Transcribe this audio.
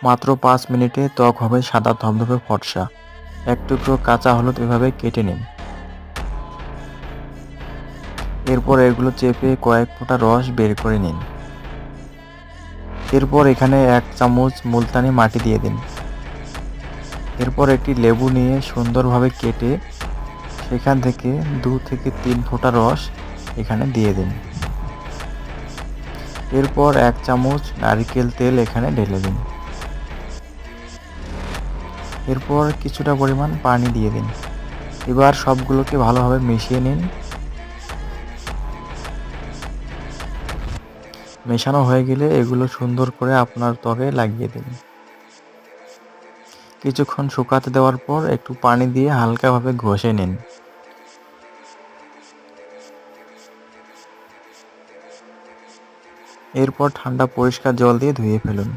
মাত্র 5 মিনিটে ত্বক হবে সাদা ধবধবে ফর্সা। এক টুকরো কাঁচা হলুদ এভাবে কেটে নিন। এরপর এগুলো চেপে কয়েক ফোঁটা রস বের করে নিন। এরপর এখানে 1 চামচ মুলতানি মাটি দিয়ে দিন। এরপর একটি লেবু নিয়ে সুন্দরভাবে কেটে সেখান থেকে 2 থেকে 3 ফোঁটা রস এখানে দিয়ে দিন। এরপর 1 চামচ নারকেল তেল এখানে ঢেলে দিন। এরপর কিছুটা পরিমাণ পানি দিয়ে দিন। এবার সবগুলোকে ভালোভাবে মিশিয়ে নিন। মেশানো হয়ে গেলে এগুলো সুন্দর করে আপনার ত্বকে লাগিয়ে দিন। কিছুক্ষণ শুকাতে দেওয়ার পর একটু পানি দিয়ে হালকাভাবে ঘষে নিন। এরপর ঠান্ডা পরিষ্কার জল দিয়ে ধুয়ে ফেলুন।